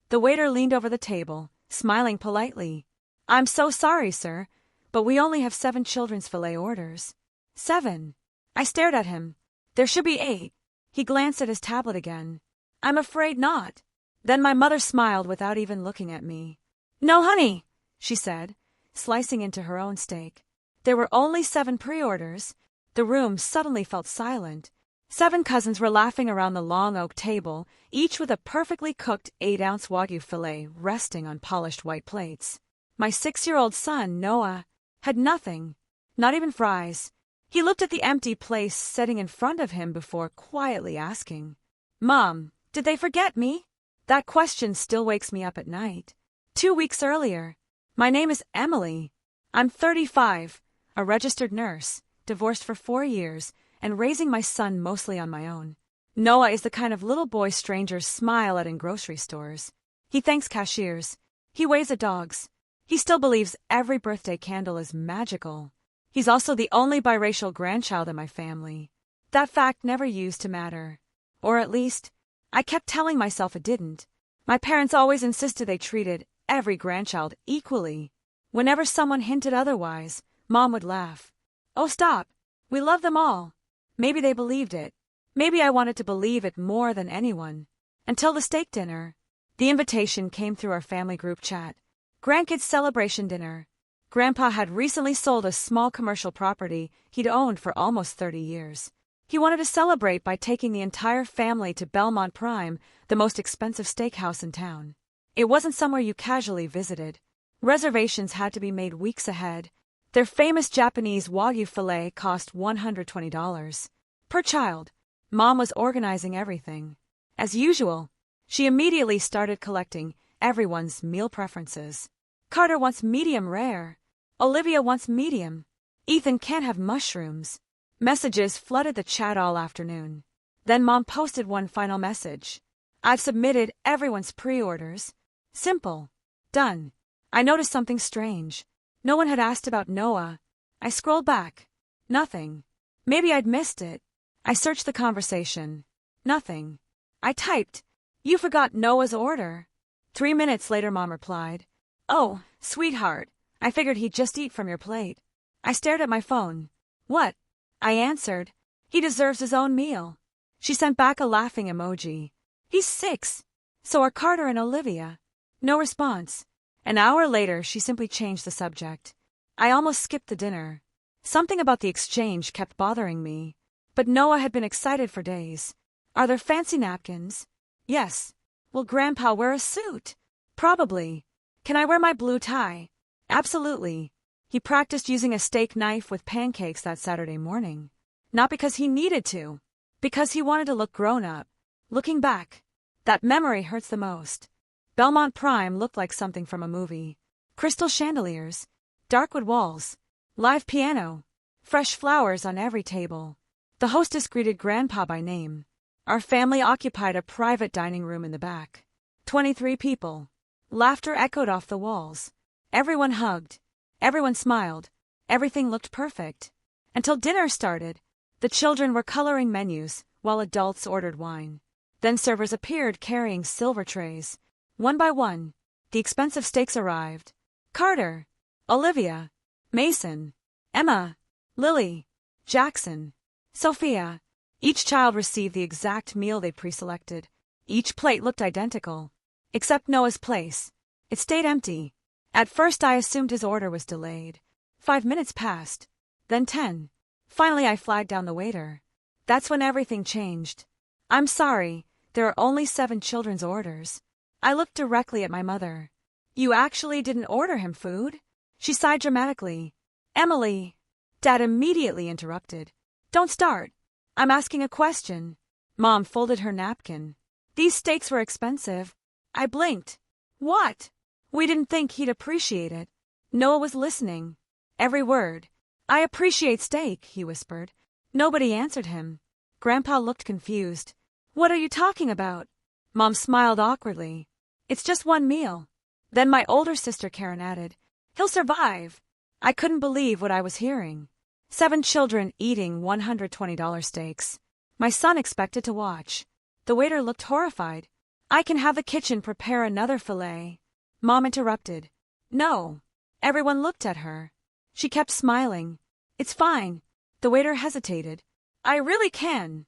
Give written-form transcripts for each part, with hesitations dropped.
The waiter leaned over the table, smiling politely. "I'm so sorry, sir, but we only have 7 children's filet orders." 7. I stared at him. "There should be 8. He glanced at his tablet again. "I'm afraid not." Then my mother smiled without even looking at me. "No, honey," she said, slicing into her own steak. There were only 7 pre-orders. The room suddenly felt silent. 7 cousins were laughing around the long oak table, each with a perfectly cooked 8-ounce Wagyu filet resting on polished white plates. My 6-year-old son, Noah, had nothing, not even fries. He looked at the empty place sitting in front of him before quietly asking, "Mom, did they forget me?" That question still wakes me up at night. 2 weeks earlier. My name is Emily. I'm 35, a registered nurse, divorced for 4 years, and raising my son mostly on my own. Noah is the kind of little boy strangers smile at in grocery stores. He thanks cashiers. He waves at dogs. He still believes every birthday candle is magical. He's also the only biracial grandchild in my family. That fact never used to matter. Or at least, I kept telling myself it didn't. My parents always insisted they treated every grandchild equally. Whenever someone hinted otherwise, Mom would laugh. "Oh, stop. We love them all." Maybe they believed it. Maybe I wanted to believe it more than anyone. Until the steak dinner. The invitation came through our family group chat. Grandkids celebration dinner. Grandpa had recently sold a small commercial property he'd owned for almost 30 years. He wanted to celebrate by taking the entire family to Belmont Prime, the most expensive steakhouse in town. It wasn't somewhere you casually visited. Reservations had to be made weeks ahead. Their famous Japanese Wagyu filet cost $120 per child. Mom was organizing everything. As usual, she immediately started collecting everyone's meal preferences. Carter wants medium rare. Olivia wants medium. Ethan can't have mushrooms. Messages flooded the chat all afternoon. Then Mom posted one final message. "I've submitted everyone's pre-orders. Simple. Done." I noticed something strange. No one had asked about Noah. I scrolled back. Nothing. Maybe I'd missed it. I searched the conversation. Nothing. I typed, "You forgot Noah's order." 3 minutes later Mom replied, "Oh, sweetheart, I figured he'd just eat from your plate." I stared at my phone. "What?" I answered. "He deserves his own meal." She sent back a laughing emoji. "He's 6. So are Carter and Olivia." No response. An hour later, she simply changed the subject. I almost skipped the dinner. Something about the exchange kept bothering me. But Noah had been excited for days. "Are there fancy napkins?" "Yes." "Will Grandpa wear a suit?" "Probably." "Can I wear my blue tie?" "Absolutely." He practiced using a steak knife with pancakes that Saturday morning. Not because he needed to. Because he wanted to look grown up. Looking back, that memory hurts the most. Belmont Prime looked like something from a movie. Crystal chandeliers, dark wood walls, live piano, fresh flowers on every table. The hostess greeted Grandpa by name. Our family occupied a private dining room in the back. 23 people. Laughter echoed off the walls. Everyone hugged. Everyone smiled. Everything looked perfect. Until dinner started. The children were coloring menus, while adults ordered wine. Then servers appeared carrying silver trays. One by one, the expensive steaks arrived. Carter, Olivia, Mason, Emma, Lily, Jackson, Sophia. Each child received the exact meal they pre-selected. Each plate looked identical. Except Noah's place. It stayed empty. At first I assumed his order was delayed. 5 minutes passed. Then 10. Finally I flagged down the waiter. That's when everything changed. "I'm sorry, there are only 7 children's orders." I looked directly at my mother. "You actually didn't order him food?" She sighed dramatically. "Emily." Dad immediately interrupted. "Don't start. I'm asking a question." Mom folded her napkin. "These steaks were expensive." I blinked. "What?" "We didn't think he'd appreciate it." Noah was listening. Every word. "I appreciate steak," he whispered. Nobody answered him. Grandpa looked confused. "What are you talking about?" Mom smiled awkwardly. "It's just one meal." Then my older sister Karen added, "He'll survive." I couldn't believe what I was hearing. 7 children eating $120 steaks. My son expected to watch. The waiter looked horrified. I can have the kitchen prepare another fillet. Mom interrupted. No. Everyone looked at her. She kept smiling. It's fine. The waiter hesitated. I really can.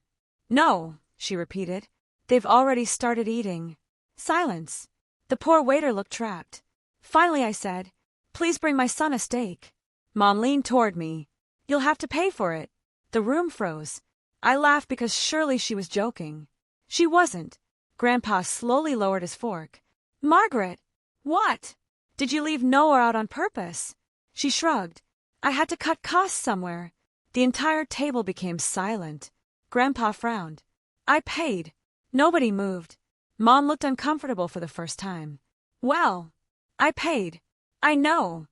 No, she repeated. They've already started eating. Silence. The poor waiter looked trapped. Finally I said, please bring my son a steak. Mom leaned toward me. You'll have to pay for it. The room froze. I laughed because surely she was joking. She wasn't. Grandpa slowly lowered his fork. Margaret! What? Did you leave Noah out on purpose? She shrugged. I had to cut costs somewhere. The entire table became silent. Grandpa frowned. I paid. Nobody moved. Mom looked uncomfortable for the first time. Well, I paid. I know.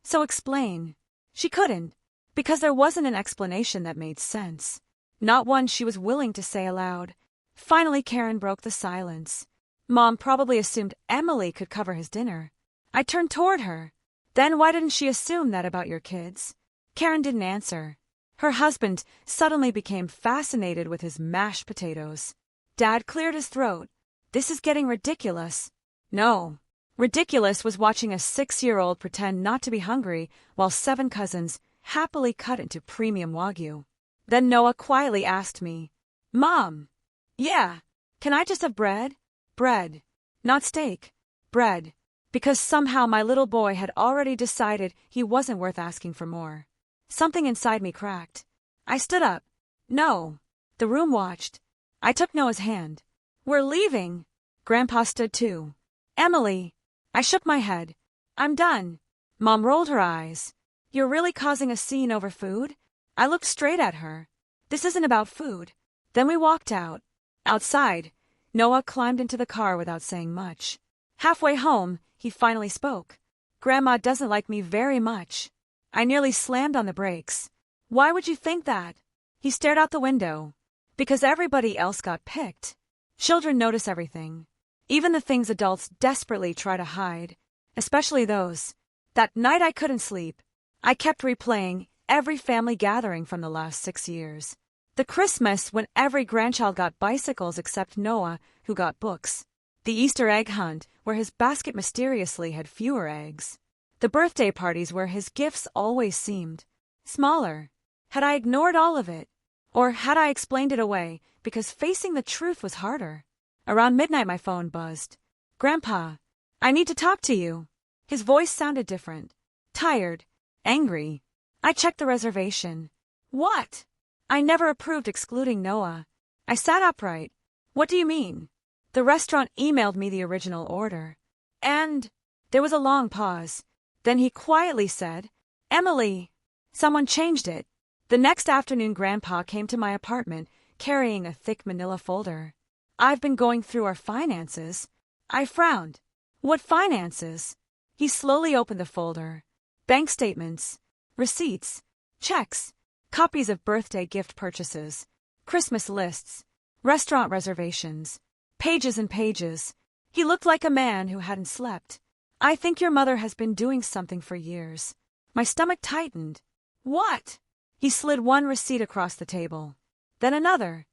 So explain. She couldn't, because there wasn't an explanation that made sense. Not one she was willing to say aloud. Finally, Karen broke the silence. Mom probably assumed Emily could cover his dinner. I turned toward her. Then why didn't she assume that about your kids? Karen didn't answer. Her husband suddenly became fascinated with his mashed potatoes. Dad cleared his throat. This is getting ridiculous. No. Ridiculous was watching a 6-year-old pretend not to be hungry while 7 cousins happily cut into premium Wagyu. Then Noah quietly asked me, Mom. Yeah. Can I just have bread? Bread. Not steak. Bread. Because somehow my little boy had already decided he wasn't worth asking for more. Something inside me cracked. I stood up. No. The room watched. I took Noah's hand. We're leaving. Grandpa stood too. Emily. I shook my head. I'm done. Mom rolled her eyes. You're really causing a scene over food? I looked straight at her. This isn't about food. Then we walked out. Outside, Noah climbed into the car without saying much. Halfway home, he finally spoke. Grandma doesn't like me very much. I nearly slammed on the brakes. Why would you think that? He stared out the window. Because everybody else got picked. Children notice everything. Even the things adults desperately try to hide. Especially those. That night I couldn't sleep. I kept replaying every family gathering from the last 6 years. The Christmas when every grandchild got bicycles except Noah, who got books. The Easter egg hunt, where his basket mysteriously had fewer eggs. The birthday parties where his gifts always seemed smaller. Had I ignored all of it? Or had I explained it away because facing the truth was harder? Around midnight my phone buzzed. Grandpa, I need to talk to you. His voice sounded different. Tired. Angry. I checked the reservation. What? I never approved excluding Noah. I sat upright. What do you mean? The restaurant emailed me the original order. And there was a long pause. Then he quietly said, Emily, someone changed it. The next afternoon Grandpa came to my apartment carrying a thick manila folder. I've been going through our finances. I frowned. What finances? He slowly opened the folder. Bank statements, receipts, checks, copies of birthday gift purchases, Christmas lists, restaurant reservations, pages and pages. He looked like a man who hadn't slept. I think your mother has been doing something for years. My stomach tightened. What? He slid one receipt across the table. Then another.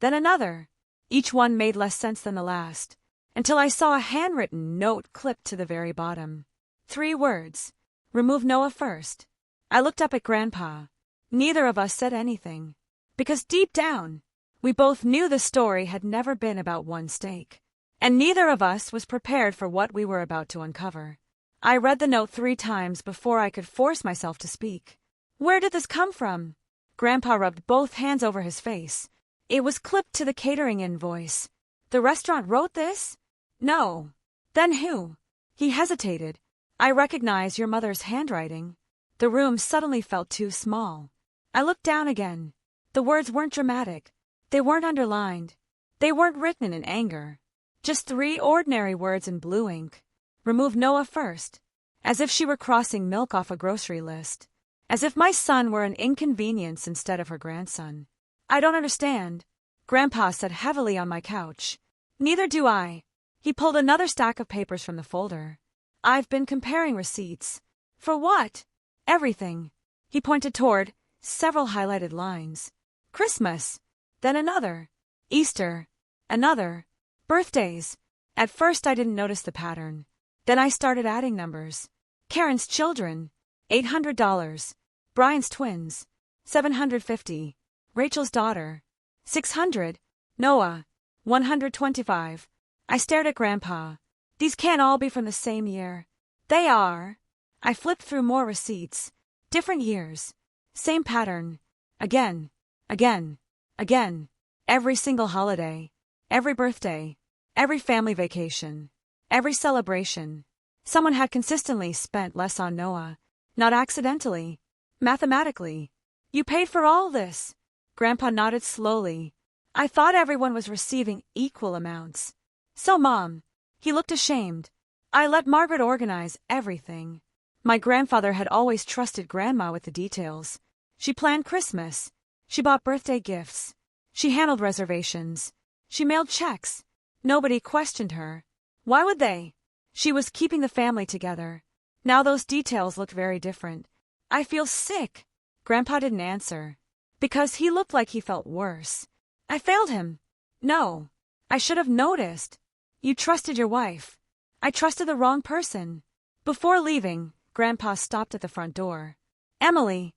Then another. Each one made less sense than the last, until I saw a handwritten note clipped to the very bottom. 3 words. Remove Noah first. I looked up at Grandpa. Neither of us said anything. Because deep down, we both knew the story had never been about one steak. And neither of us was prepared for what we were about to uncover. I read the note 3 times before I could force myself to speak. Where did this come from? Grandpa rubbed both hands over his face. It was clipped to the catering invoice. The restaurant wrote this? No. Then who? He hesitated. I recognize your mother's handwriting. The room suddenly felt too small. I looked down again. The words weren't dramatic. They weren't underlined. They weren't written in anger. Just 3 ordinary words in blue ink. Remove Noah first. As if she were crossing milk off a grocery list. As if my son were an inconvenience instead of her grandson. I don't understand. Grandpa sat heavily on my couch. Neither do I. He pulled another stack of papers from the folder. I've been comparing receipts. For what? Everything. He pointed toward several highlighted lines. Christmas. Then another. Easter. Another. Birthdays. At first I didn't notice the pattern. Then I started adding numbers. Karen's children, $800. Brian's twins, $750. Rachel's daughter, $600. Noah, $125. I stared at Grandpa. These can't all be from the same year. They are. I flipped through more receipts. Different years. Same pattern. Again. Again. Again. Every single holiday. Every birthday. Every family vacation. Every celebration. Someone had consistently spent less on Noah. Not accidentally. Mathematically. You paid for all this. Grandpa nodded slowly. I thought everyone was receiving equal amounts. So, Mom. He looked ashamed. I let Margaret organize everything. My grandfather had always trusted Grandma with the details. She planned Christmas. She bought birthday gifts. She handled reservations. She mailed checks. Nobody questioned her. Why would they? She was keeping the family together. Now those details looked very different. I feel sick. Grandpa didn't answer. Because he looked like he felt worse. I failed him. No. I should have noticed. You trusted your wife. I trusted the wrong person. Before leaving, Grandpa stopped at the front door. Emily.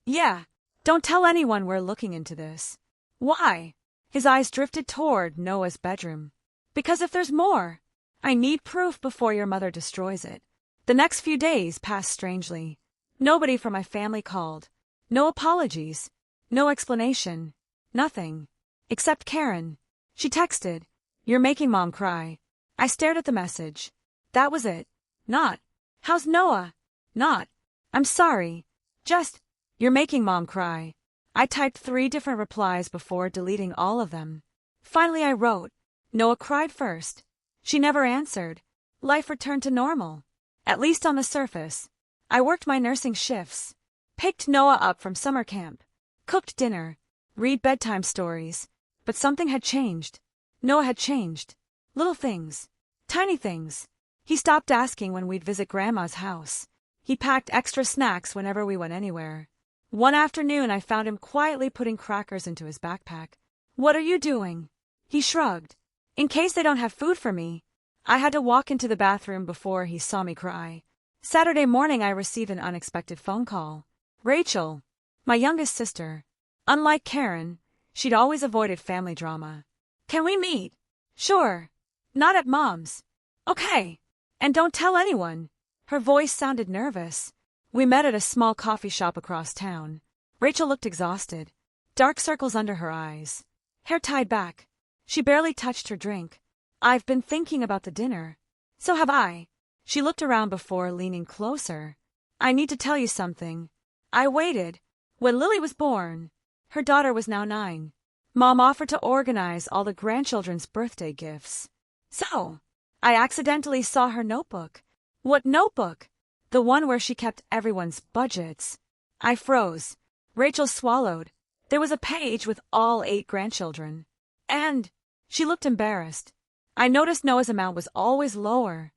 Yeah. Don't tell anyone we're looking into this. Why? His eyes drifted toward Noah's bedroom. Because if there's more, I need proof before your mother destroys it. The next few days passed strangely. Nobody from my family called. No apologies. No explanation. Nothing. Except Karen. She texted, "You're making Mom cry." I stared at the message. That was it. Not, "How's Noah?" Not, "I'm sorry." Just, "You're making Mom cry." I typed 3 different replies before deleting all of them. Finally I wrote, "Noah cried first." She never answered. Life returned to normal. At least on the surface. I worked my nursing shifts. Picked Noah up from summer camp. Cooked dinner. Read bedtime stories. But something had changed. Noah had changed. Little things. Tiny things. He stopped asking when we'd visit Grandma's house. He packed extra snacks whenever we went anywhere. One afternoon I found him quietly putting crackers into his backpack. "What are you doing?" He shrugged. "In case they don't have food for me." I had to walk into the bathroom before he saw me cry. Saturday morning I received an unexpected phone call. Rachel, my youngest sister. Unlike Karen, she'd always avoided family drama. "Can we meet?" "Sure." "Not at Mom's." "Okay. And don't tell anyone." Her voice sounded nervous. We met at a small coffee shop across town. Rachel looked exhausted. Dark circles under her eyes. Hair tied back. She barely touched her drink. "I've been thinking about the dinner." "So have I." She looked around before leaning closer. "I need to tell you something." I waited. When Lily was born, her daughter was now 9. Mom offered to organize all the grandchildren's birthday gifts. So, I accidentally saw her notebook. What notebook? The one where she kept everyone's budgets. I froze. Rachel swallowed. There was a page with all 8 grandchildren. And she looked embarrassed. I noticed Noah's amount was always lower.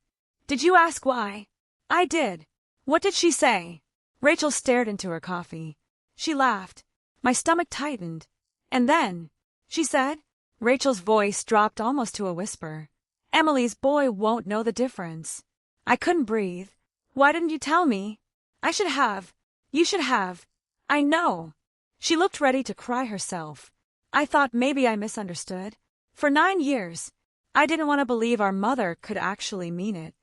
"Did you ask why?" "I did." "What did she say?" Rachel stared into her coffee. She laughed. My stomach tightened. "And then," she said. Rachel's voice dropped almost to a whisper. "Emily's boy won't know the difference." I couldn't breathe. "Why didn't you tell me?" "I should have." "You should have." "I know." She looked ready to cry herself. I thought maybe I misunderstood. For 9 years, I didn't want to believe our mother could actually mean it.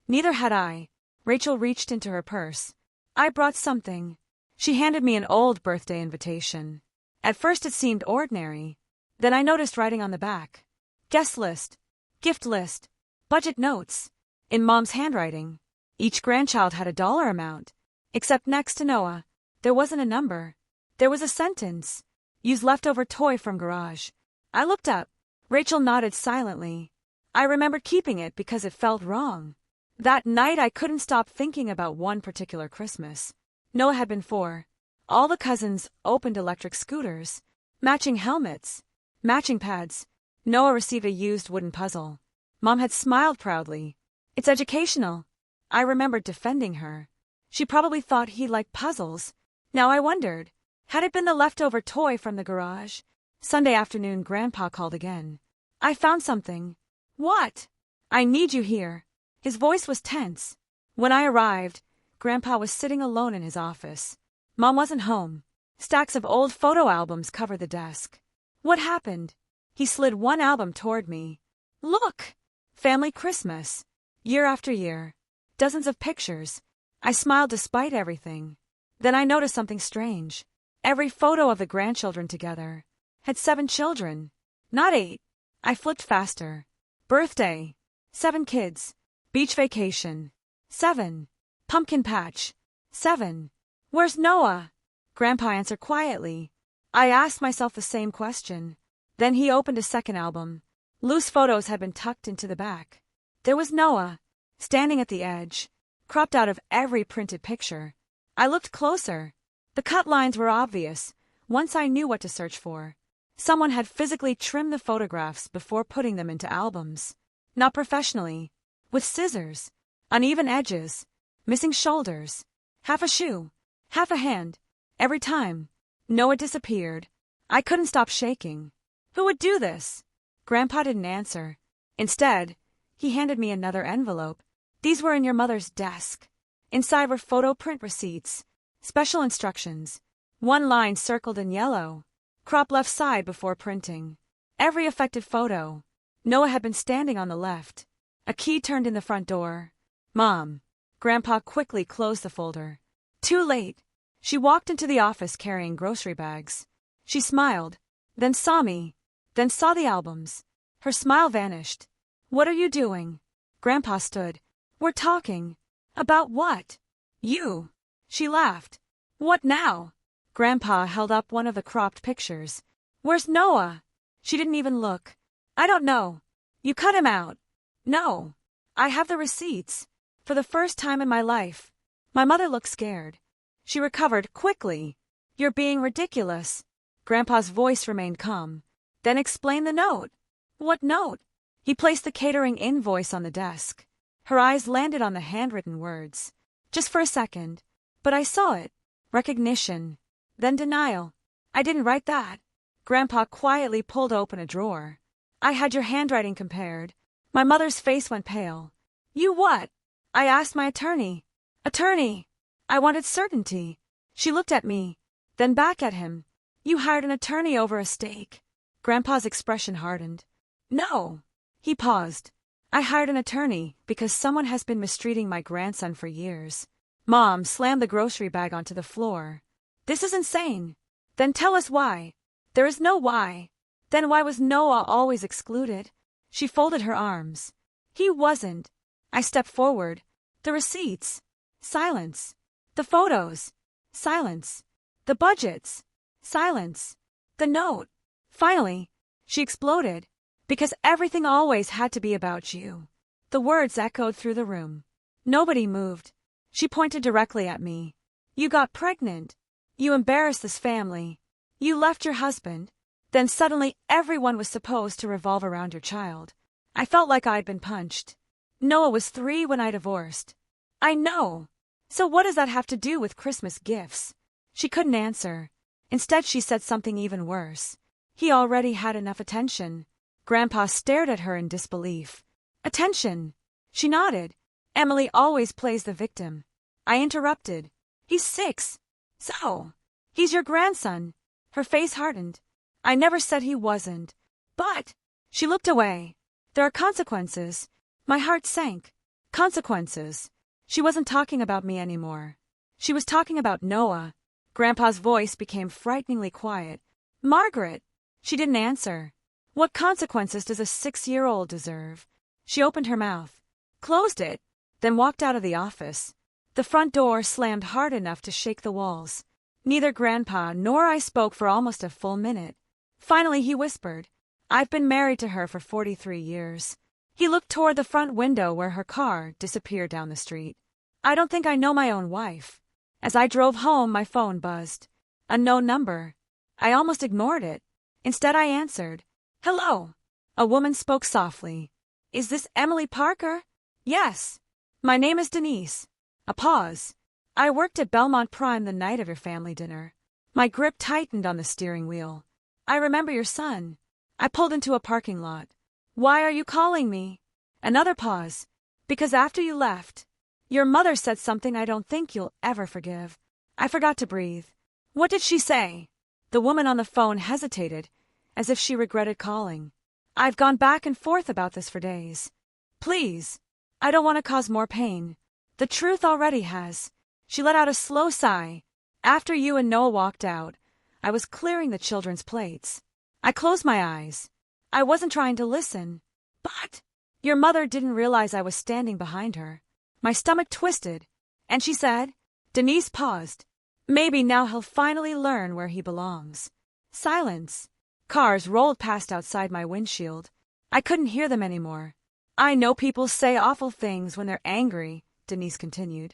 Neither had I. Rachel reached into her purse. "I brought something." She handed me an old birthday invitation. At first it seemed ordinary. Then I noticed writing on the back. Guest list. Gift list. Budget notes. In Mom's handwriting. Each grandchild had a dollar amount. Except next to Noah, there wasn't a number. There was a sentence. Use leftover toy from garage. I looked up. Rachel nodded silently. I remembered keeping it because it felt wrong. That night I couldn't stop thinking about one particular Christmas. Noah had been 4. All the cousins opened electric scooters. Matching helmets. Matching pads. Noah received a used wooden puzzle. Mom had smiled proudly. "It's educational." I remembered defending her. She probably thought he liked puzzles. Now I wondered, had it been the leftover toy from the garage? Sunday afternoon Grandpa called again. "I found something." "What?" I need you here. His voice was tense. When I arrived, Grandpa was sitting alone in his office. Mom wasn't home. Stacks of old photo albums covered the desk. What happened? He slid one album toward me. Look! Family Christmas. Year after year. Dozens of pictures. I smiled despite everything. Then I noticed something strange. Every photo of the grandchildren together had 7 children, not 8. I flipped faster. Birthday. 7 kids. Beach vacation. 7. Pumpkin patch. 7. Where's Noah? Grandpa answered quietly. I asked myself the same question. Then he opened a second album. Loose photos had been tucked into the back. There was Noah, standing at the edge, cropped out of every printed picture. I looked closer. The cut lines were obvious, once I knew what to search for. Someone had physically trimmed the photographs before putting them into albums. Not professionally. With scissors. Uneven edges. Missing shoulders. Half a shoe. Half a hand. Every time Noah disappeared, I couldn't stop shaking. Who would do this? Grandpa didn't answer. Instead, he handed me another envelope. These were in your mother's desk. Inside were photo print receipts, special instructions. One line circled in yellow. Crop left side before printing. Every affected photo. Noah had been standing on the left. A key turned in the front door. Mom. Grandpa quickly closed the folder. Too late. She walked into the office carrying grocery bags. She smiled, then saw me, then saw the albums. Her smile vanished. What are you doing? Grandpa stood. We're talking. About what? You. She laughed. What now? Grandpa held up one of the cropped pictures. Where's Noah? She didn't even look. I don't know. You cut him out. No. I have the receipts. For the first time in my life. My mother looked scared. She recovered quickly. You're being ridiculous. Grandpa's voice remained calm. Then explain the note. What note? He placed the catering invoice on the desk. Her eyes landed on the handwritten words. Just for a second. But I saw it. Recognition. Then denial. I didn't write that. Grandpa quietly pulled open a drawer. I had your handwriting compared. My mother's face went pale. You what? I asked my attorney. Attorney! I wanted certainty. She looked at me, then back at him. You hired an attorney over a stake. Grandpa's expression hardened. No. He paused. I hired an attorney because someone has been mistreating my grandson for years. Mom slammed the grocery bag onto the floor. This is insane. Then tell us why. There is no why. Then why was Noah always excluded? She folded her arms. He wasn't. I stepped forward. The receipts. Silence. The photos. Silence. The budgets. Silence. The note. Finally, she exploded. Because everything always had to be about you. The words echoed through the room. Nobody moved. She pointed directly at me. You got pregnant. You embarrassed this family. You left your husband. Then suddenly everyone was supposed to revolve around your child. I felt like I'd been punched. Noah was 3 when I divorced. I know. So what does that have to do with Christmas gifts? She couldn't answer. Instead she said something even worse. He already had enough attention. Grandpa stared at her in disbelief. Attention. She nodded. Emily always plays the victim. I interrupted. He's 6. So, he's your grandson. Her face hardened. I never said he wasn't. But, she looked away. There are consequences. My heart sank. Consequences. She wasn't talking about me anymore. She was talking about Noah. Grandpa's voice became frighteningly quiet. Margaret. She didn't answer. What consequences does a 6-year-old deserve? She opened her mouth, closed it, then walked out of the office. The front door slammed hard enough to shake the walls. Neither Grandpa nor I spoke for almost a full minute. Finally he whispered, I've been married to her for 43 years. He looked toward the front window where her car disappeared down the street. I don't think I know my own wife. As I drove home, my phone buzzed. Unknown number. I almost ignored it. Instead I answered. Hello. A woman spoke softly. Is this Emily Parker? Yes. My name is Denise. A pause. I worked at Belmont Prime the night of your family dinner. My grip tightened on the steering wheel. I remember your son. I pulled into a parking lot. Why are you calling me? Another pause. Because after you left, your mother said something I don't think you'll ever forgive. I forgot to breathe. What did she say? The woman on the phone hesitated, as if she regretted calling. I've gone back and forth about this for days. Please. I don't want to cause more pain. The truth already has. She let out a slow sigh. After you and Noah walked out, I was clearing the children's plates. I closed my eyes. I wasn't trying to listen. But your mother didn't realize I was standing behind her. My stomach twisted, and she said, Denise paused. Maybe now he'll finally learn where he belongs. Silence. Cars rolled past outside my windshield. I couldn't hear them anymore. I know people say awful things when they're angry, Denise continued.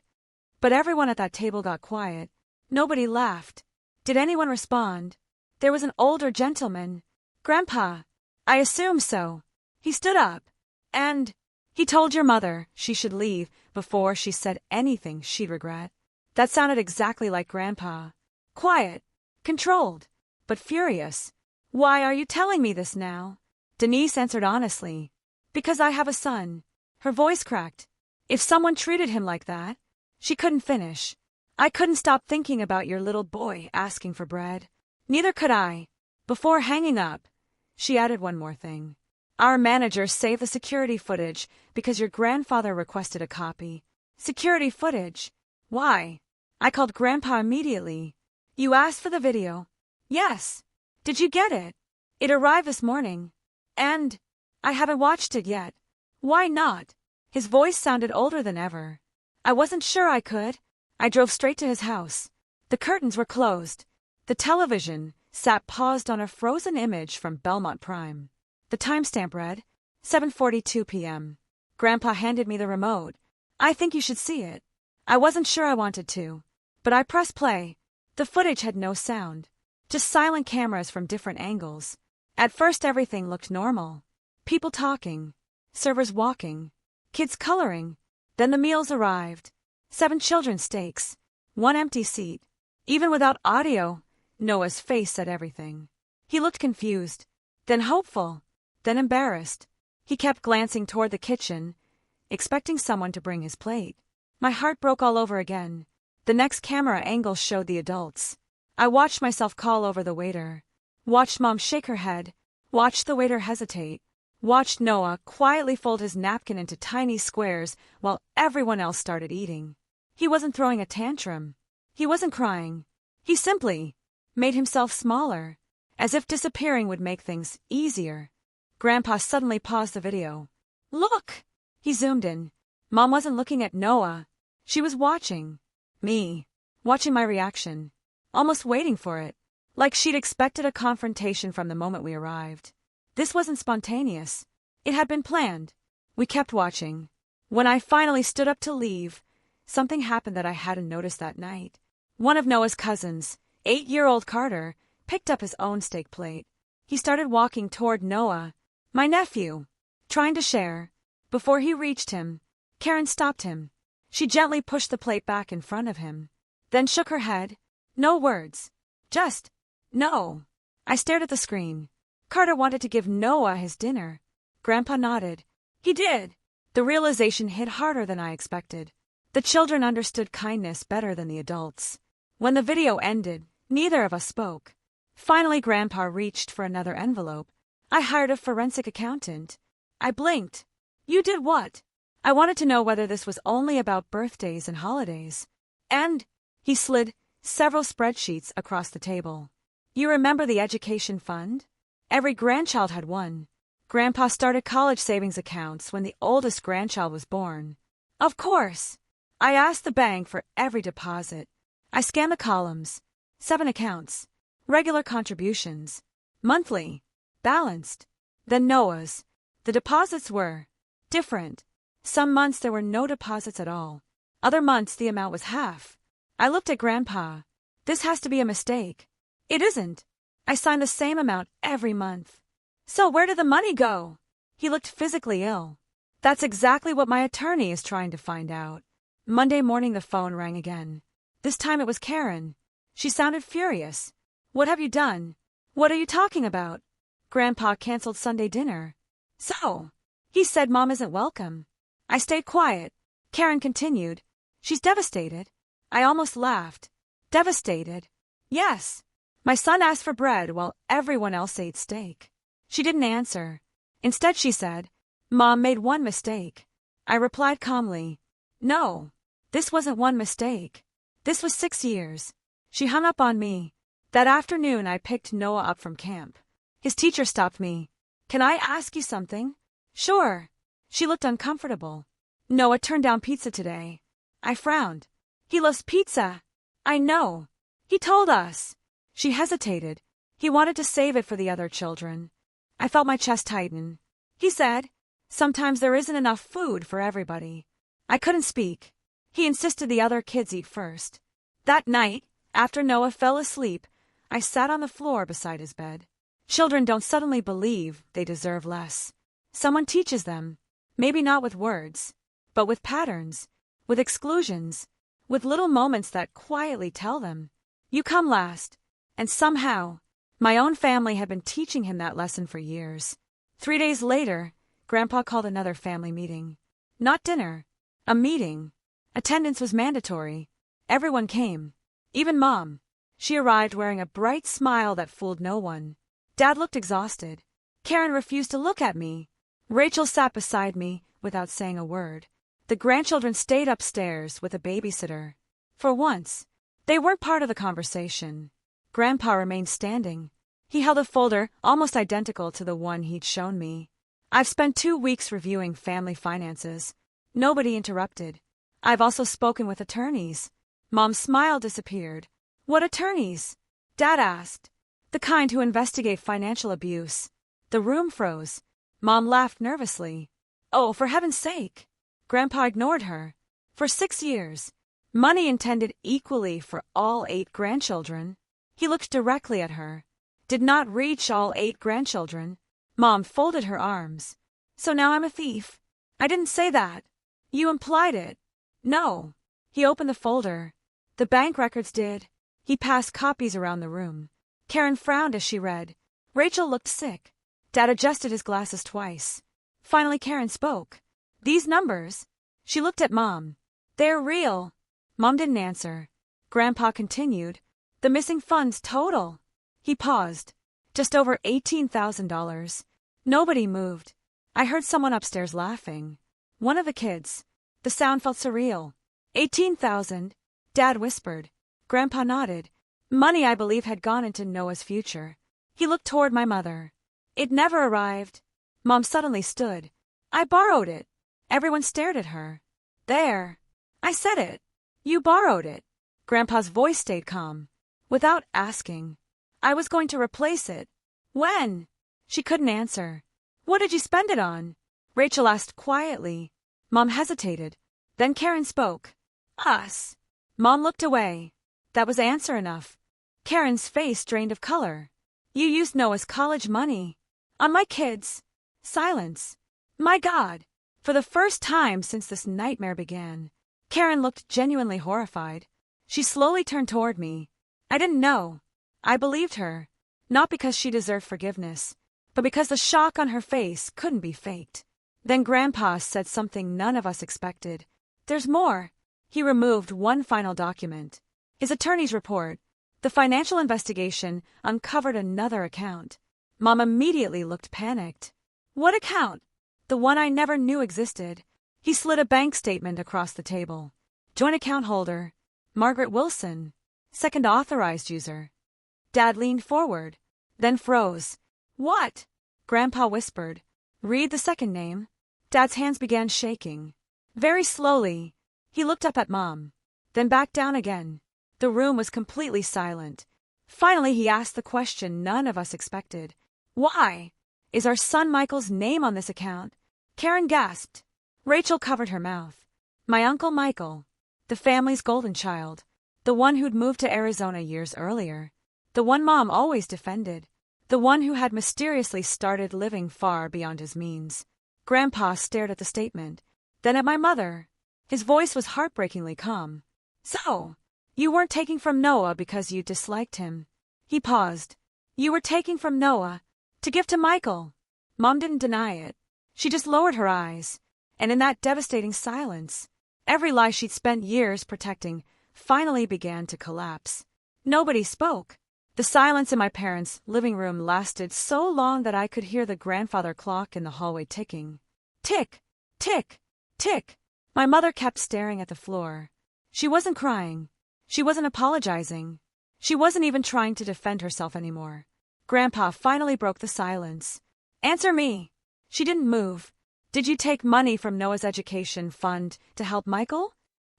But everyone at that table got quiet. Nobody laughed. Did anyone respond? There was an older gentleman. Grandpa. I assume so. He stood up. And he told your mother she should leave before she said anything she'd regret. That sounded exactly like Grandpa. Quiet. Controlled. But furious. Why are you telling me this now? Denise answered honestly. Because I have a son. Her voice cracked. If someone treated him like that, she couldn't finish. I couldn't stop thinking about your little boy asking for bread. Neither could I. Before hanging up, she added one more thing. Our manager saved the security footage because your grandfather requested a copy. Security footage? Why? I called Grandpa immediately. You asked for the video? Yes. Did you get it? It arrived this morning. And I haven't watched it yet. Why not? His voice sounded older than ever. I wasn't sure I could. I drove straight to his house. The curtains were closed. The television sat paused on a frozen image from Belmont Prime. The timestamp read, 7:42 p.m. Grandpa handed me the remote. I think you should see it. I wasn't sure I wanted to, but I pressed play. The footage had no sound, just silent cameras from different angles. At first everything looked normal. People talking, servers walking, kids coloring. Then the meals arrived. 7 children's steaks, 1 empty seat. Even without audio, Noah's face said everything. He looked confused, then hopeful, then embarrassed. He kept glancing toward the kitchen, expecting someone to bring his plate. My heart broke all over again. The next camera angle showed the adults. I watched myself call over the waiter, watched Mom shake her head, watched the waiter hesitate, watched Noah quietly fold his napkin into tiny squares while everyone else started eating. He wasn't throwing a tantrum. He wasn't crying. He simply made himself smaller, as if disappearing would make things easier. Grandpa suddenly paused the video. Look! He zoomed in. Mom wasn't looking at Noah. She was watching me, watching my reaction, almost waiting for it, like she'd expected a confrontation from the moment we arrived. This wasn't spontaneous. It had been planned. We kept watching. When I finally stood up to leave, something happened that I hadn't noticed that night. One of Noah's cousins, 8-year-old Carter, picked up his own steak plate. He started walking toward Noah, my nephew, trying to share. Before he reached him, Karen stopped him. She gently pushed the plate back in front of him, then shook her head. No words. Just, no. I stared at the screen. Carter wanted to give Noah his dinner. Grandpa nodded. He did. The realization hit harder than I expected. The children understood kindness better than the adults. When the video ended, neither of us spoke. Finally, Grandpa reached for another envelope. I hired a forensic accountant. I blinked. You did what? I wanted to know whether this was only about birthdays and holidays. And he slid several spreadsheets across the table. You remember the education fund? Every grandchild had one. Grandpa started college savings accounts when the oldest grandchild was born. Of course. I asked the bank for every deposit. I scanned the columns. 7 accounts. Regular contributions. Monthly. Balanced. Then Noah's. The deposits were different. Some months there were no deposits at all. Other months the amount was half. I looked at Grandpa. This has to be a mistake. It isn't. I signed the same amount every month. So where did the money go? He looked physically ill. That's exactly what my attorney is trying to find out. Monday morning the phone rang again. This time it was Karen. She sounded furious. What have you done? What are you talking about? Grandpa canceled Sunday dinner. So, He said Mom isn't welcome. I stayed quiet. Karen continued. She's devastated. I almost laughed. Devastated? Yes. My son asked for bread while everyone else ate steak. She didn't answer. Instead she said, Mom made one mistake. I replied calmly, no, this wasn't one mistake. This was 6 years. She hung up on me. That afternoon I picked Noah up from camp. His teacher stopped me. Can I ask you something? Sure. She looked uncomfortable. Noah turned down pizza today. I frowned. He loves pizza. I know. He told us. She hesitated. He wanted to save it for the other children. I felt my chest tighten. He said, sometimes there isn't enough food for everybody. I couldn't speak. He insisted the other kids eat first. That night, after Noah fell asleep, I sat on the floor beside his bed. Children don't suddenly believe they deserve less. Someone teaches them, maybe not with words, but with patterns, with exclusions, with little moments that quietly tell them, you come last. And somehow, my own family had been teaching him that lesson for years. 3 days later, Grandpa called another family meeting. Not dinner, a meeting. Attendance was mandatory. Everyone came. Even Mom. She arrived wearing a bright smile that fooled no one. Dad looked exhausted. Karen refused to look at me. Rachel sat beside me without saying a word. The grandchildren stayed upstairs with a babysitter. For once, they weren't part of the conversation. Grandpa remained standing. He held a folder almost identical to the one he'd shown me. I've spent 2 weeks reviewing family finances. Nobody interrupted. I've also spoken with attorneys. Mom's smile disappeared. What attorneys? Dad asked. The kind who investigate financial abuse. The room froze. Mom laughed nervously. Oh, for heaven's sake. Grandpa ignored her. For 6 years. Money intended equally for all 8 grandchildren. He looked directly at her. Did not reach all 8 grandchildren. Mom folded her arms. So now I'm a thief. I didn't say that. You implied it. No. He opened the folder. The bank records did. He passed copies around the room. Karen frowned as she read. Rachel looked sick. Dad adjusted his glasses twice. Finally Karen spoke. These numbers. She looked at Mom. They're real. Mom didn't answer. Grandpa continued. The missing funds total. He paused. Just over $18,000. Nobody moved. I heard someone upstairs laughing. One of the kids. The sound felt surreal. 18,000. Dad whispered. Grandpa nodded. Money I believe had gone into Noah's future. He looked toward my mother. It never arrived. Mom suddenly stood. I borrowed it. Everyone stared at her. There. I said it. You borrowed it. Grandpa's voice stayed calm. Without asking. I was going to replace it. When? She couldn't answer. What did you spend it on? Rachel asked quietly. Mom hesitated. Then Karen spoke. Us. Mom looked away. That was answer enough. Karen's face drained of color. You used Noah's college money. On my kids. Silence. My God. For the first time since this nightmare began, Karen looked genuinely horrified. She slowly turned toward me. I didn't know. I believed her. Not because she deserved forgiveness, but because the shock on her face couldn't be faked. Then Grandpa said something none of us expected. There's more. He removed one final document. His attorney's report. The financial investigation uncovered another account. Mom immediately looked panicked. What account? The one I never knew existed. He slid a bank statement across the table. Joint account holder. Margaret Wilson. Second authorized user. Dad leaned forward, then froze. What? Grandpa whispered. Read the second name. Dad's hands began shaking. Very slowly, he looked up at Mom, then back down again. The room was completely silent. Finally, he asked the question none of us expected. Why? Is our son Michael's name on this account? Karen gasped. Rachel covered her mouth. My Uncle Michael, the family's golden child, the one who'd moved to Arizona years earlier, the one Mom always defended, the one who had mysteriously started living far beyond his means. Grandpa stared at the statement, then at my mother. His voice was heartbreakingly calm. So, you weren't taking from Noah because you disliked him. He paused. You were taking from Noah to give to Michael. Mom didn't deny it. She just lowered her eyes, and in that devastating silence, every lie she'd spent years protecting finally began to collapse. Nobody spoke. The silence in my parents' living room lasted so long that I could hear the grandfather clock in the hallway ticking. Tick, tick, tick. My mother kept staring at the floor. She wasn't crying. She wasn't apologizing. She wasn't even trying to defend herself anymore. Grandpa finally broke the silence. Answer me. She didn't move. Did you take money from Noah's education fund to help Michael?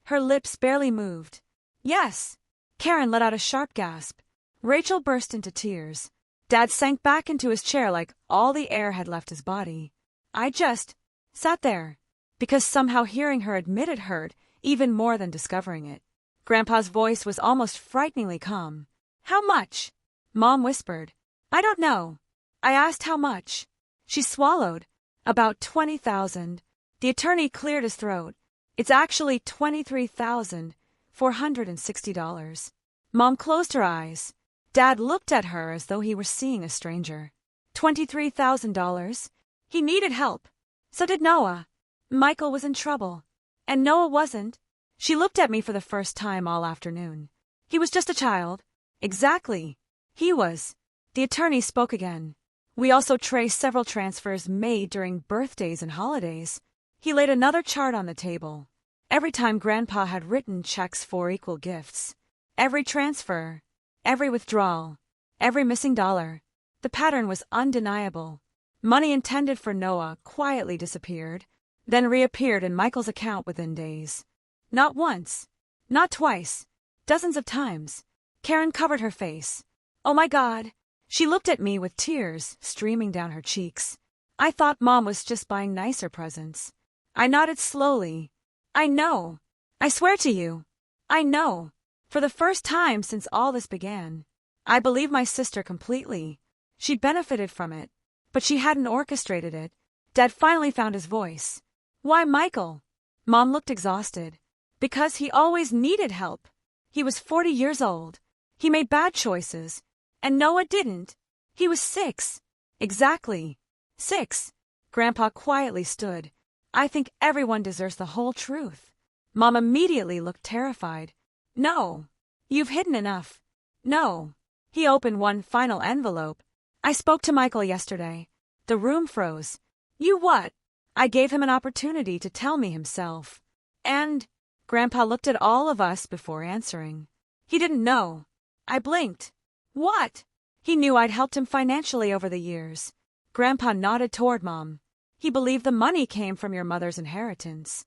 Her lips barely moved. Yes. Karen let out a sharp gasp. Rachel burst into tears. Dad sank back into his chair like all the air had left his body. I just sat there, because somehow hearing her admit it hurt even more than discovering it. Grandpa's voice was almost frighteningly calm. How much? Mom whispered. I don't know. I asked how much. She swallowed. About 20,000. The attorney cleared his throat. It's actually $23,460. Mom closed her eyes. Dad looked at her as though he were seeing a stranger. $23,000? He needed help. So did Noah. Michael was in trouble. And Noah wasn't. She looked at me for the first time all afternoon. He was just a child. Exactly. He was. The attorney spoke again. We also traced several transfers made during birthdays and holidays. He laid another chart on the table. Every time Grandpa had written checks for equal gifts. Every transfer. Every withdrawal. Every missing dollar. The pattern was undeniable. Money intended for Noah quietly disappeared, then reappeared in Michael's account within days. Not once. Not twice. Dozens of times. Karen covered her face. Oh my God. She looked at me with tears streaming down her cheeks. I thought Mom was just buying nicer presents. I nodded slowly. I know. I swear to you. I know. For the first time since all this began. I believe my sister completely. She benefited from it, but she hadn't orchestrated it. Dad finally found his voice. Why Michael? Mom looked exhausted. Because he always needed help. He was 40 years old. He made bad choices. And Noah didn't. He was 6. Exactly. 6. Grandpa quietly stood. I think everyone deserves the whole truth. Mom immediately looked terrified. No. You've hidden enough. No. He opened one final envelope. I spoke to Michael yesterday. The room froze. You what? I gave him an opportunity to tell me himself. And Grandpa looked at all of us before answering. He didn't know. I blinked. What? He knew I'd helped him financially over the years. Grandpa nodded toward Mom. He believed the money came from your mother's inheritance.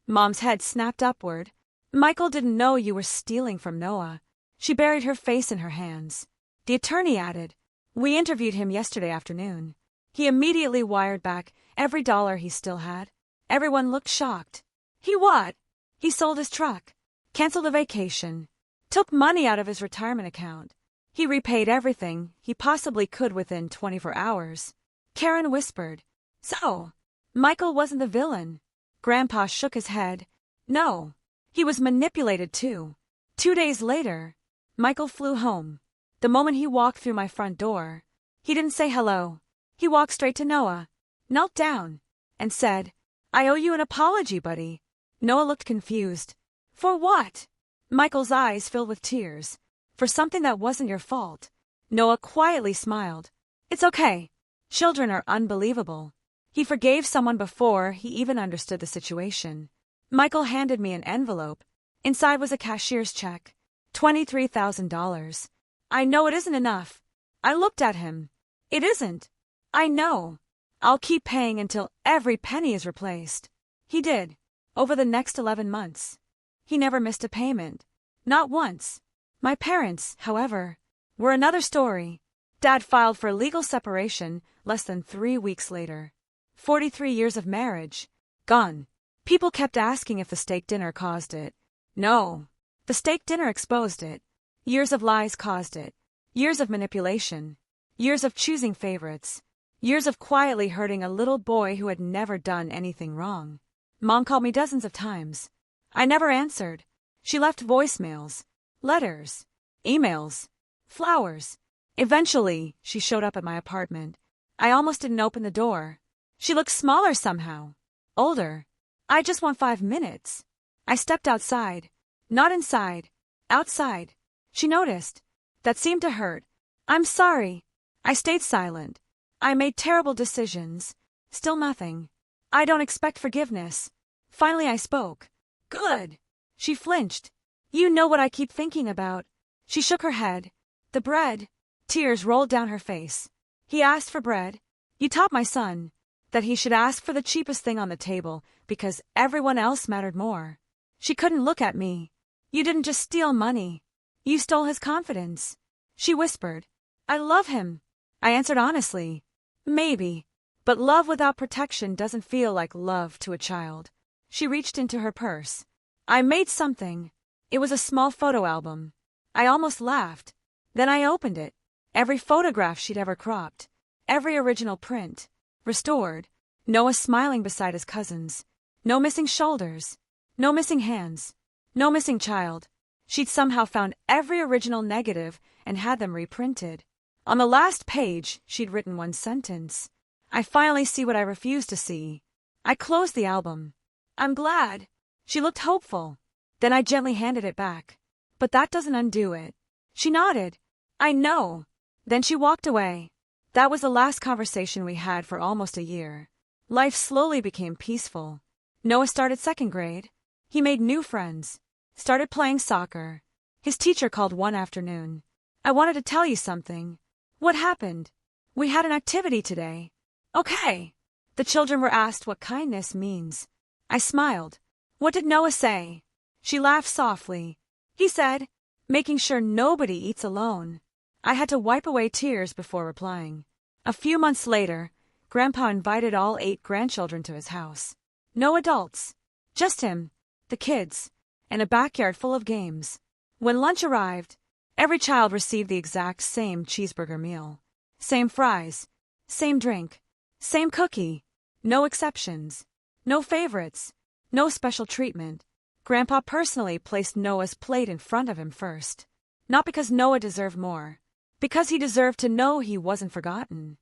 Mom's head snapped upward. Michael didn't know you were stealing from Noah. She buried her face in her hands. The attorney added, We interviewed him yesterday afternoon. He immediately wired back every dollar he still had. Everyone looked shocked. He what? He sold his truck, canceled a vacation, took money out of his retirement account. He repaid everything he possibly could within 24 hours. Karen whispered, So, Michael wasn't the villain. Grandpa shook his head. No, he was manipulated too. 2 days later, Michael flew home. The moment he walked through my front door, he didn't say hello. He walked straight to Noah, knelt down, and said, I owe you an apology, buddy. Noah looked confused. For what? Michael's eyes filled with tears. For something that wasn't your fault. Noah quietly smiled. It's okay. Children are unbelievable. He forgave someone before he even understood the situation. Michael handed me an envelope. Inside was a cashier's check. $23,000. I know it isn't enough. I looked at him. It isn't. I know. I'll keep paying until every penny is replaced. He did. Over the next 11 months. He never missed a payment. Not once. My parents, however, were another story. Dad filed for legal separation less than 3 weeks later. 43 years of marriage. Gone. People kept asking if the steak dinner caused it. No. The steak dinner exposed it. Years of lies caused it. Years of manipulation. Years of choosing favorites. Years of quietly hurting a little boy who had never done anything wrong. Mom called me dozens of times. I never answered. She left voicemails, letters, emails, flowers. Eventually, she showed up at my apartment. I almost didn't open the door. She looked smaller somehow. Older. I just want 5 minutes. I stepped outside. Not inside. Outside. She noticed. That seemed to hurt. I'm sorry. I stayed silent. I made terrible decisions. Still nothing. I don't expect forgiveness. Finally I spoke. Good. She flinched. You know what I keep thinking about. She shook her head. The bread. Tears rolled down her face. He asked for bread. You taught my son that he should ask for the cheapest thing on the table because everyone else mattered more. She couldn't look at me. You didn't just steal money. You stole his confidence. She whispered. I love him. I answered honestly. Maybe. But love without protection doesn't feel like love to a child. She reached into her purse. I made something. It was a small photo album. I almost laughed. Then I opened it. Every photograph she'd ever cropped. Every original print. Restored. Noah smiling beside his cousins. No missing shoulders. No missing hands. No missing child. She'd somehow found every original negative and had them reprinted. On the last page, she'd written one sentence. I finally see what I refused to see. I closed the album. I'm glad. She looked hopeful. Then I gently handed it back. But that doesn't undo it. She nodded. I know. Then she walked away. That was the last conversation we had for almost a year. Life slowly became peaceful. Noah started 2nd grade. He made new friends. Started playing soccer. His teacher called one afternoon. I wanted to tell you something. What happened? We had an activity today. Okay. The children were asked what kindness means. I smiled. What did Noah say? She laughed softly. He said, making sure nobody eats alone. I had to wipe away tears before replying. A few months later, Grandpa invited all 8 grandchildren to his house. No adults. Just him, the kids, and a backyard full of games. When lunch arrived, every child received the exact same cheeseburger meal. Same fries. Same drink. Same cookie. No exceptions. No favorites. No special treatment. Grandpa personally placed Noah's plate in front of him first. Not because Noah deserved more. Because he deserved to know he wasn't forgotten.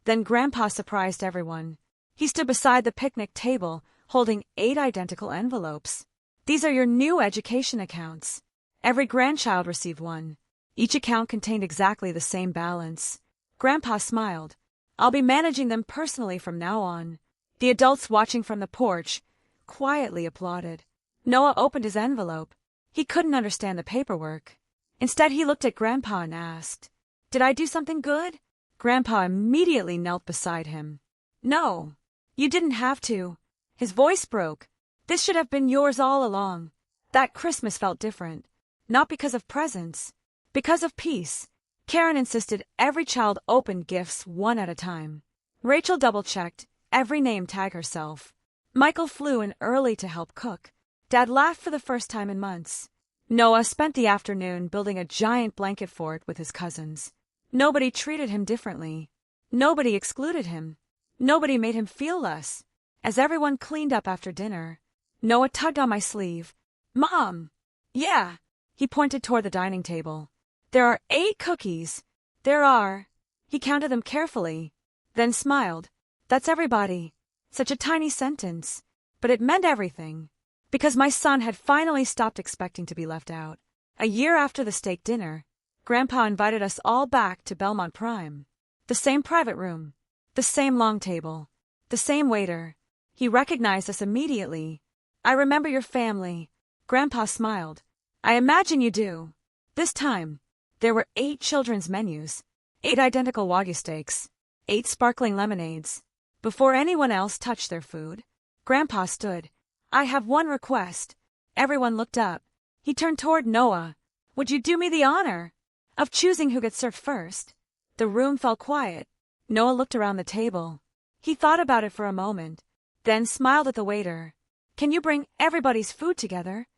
Then Grandpa surprised everyone. He stood beside the picnic table, holding 8 identical envelopes. These are your new education accounts. Every grandchild received one. Each account contained exactly the same balance. Grandpa smiled. I'll be managing them personally from now on. The adults watching from the porch quietly applauded. Noah opened his envelope. He couldn't understand the paperwork. Instead, he looked at Grandpa and asked, Did I do something good? Grandpa immediately knelt beside him. No, you didn't have to. His voice broke. This should have been yours all along. That Christmas felt different. Not because of presents. Because of peace. Karen insisted every child opened gifts one at a time. Rachel double-checked every name tag herself. Michael flew in early to help cook. Dad laughed for the first time in months. Noah spent the afternoon building a giant blanket fort with his cousins. Nobody treated him differently. Nobody excluded him. Nobody made him feel less. As everyone cleaned up after dinner, Noah tugged on my sleeve. Mom! Yeah! He pointed toward the dining table. There are 8 cookies. There are. He counted them carefully, then smiled. That's everybody. Such a tiny sentence. But it meant everything. Because my son had finally stopped expecting to be left out. A year after the steak dinner, Grandpa invited us all back to Belmont Prime. The same private room. The same long table. The same waiter. He recognized us immediately. I remember your family. Grandpa smiled. I imagine you do. This time, there were 8 children's menus. 8 identical Wagyu steaks. 8 sparkling lemonades. Before anyone else touched their food, Grandpa stood. I have one request. Everyone looked up. He turned toward Noah. Would you do me the honor of choosing who gets served first? The room fell quiet. Noah looked around the table. He thought about it for a moment, then smiled at the waiter. Can you bring everybody's food together?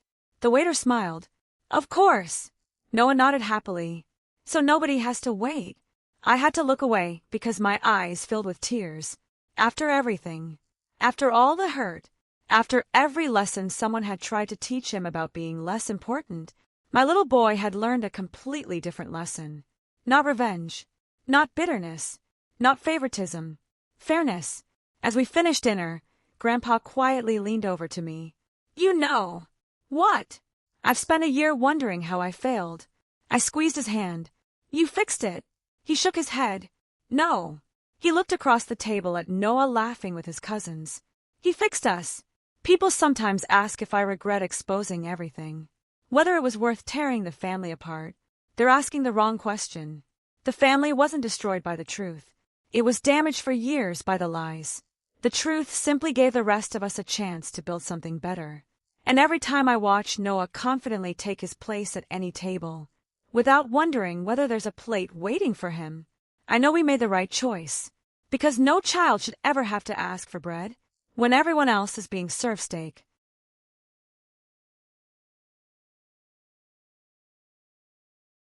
The waiter smiled. Of course. Noah nodded happily. So nobody has to wait. I had to look away because my eyes filled with tears. After everything. After all the hurt. After every lesson someone had tried to teach him about being less important, my little boy had learned a completely different lesson. Not revenge. Not bitterness. Not favoritism. Fairness. As we finished dinner, Grandpa quietly leaned over to me. You know. What? I've spent a year wondering how I failed. I squeezed his hand. You fixed it. He shook his head. No. He looked across the table at Noah laughing with his cousins. He fixed us. People sometimes ask if I regret exposing everything. Whether it was worth tearing the family apart. They're asking the wrong question. The family wasn't destroyed by the truth. It was damaged for years by the lies. The truth simply gave the rest of us a chance to build something better. And every time I watch Noah confidently take his place at any table, without wondering whether there's a plate waiting for him, I know we made the right choice. Because no child should ever have to ask for bread when everyone else is being served steak.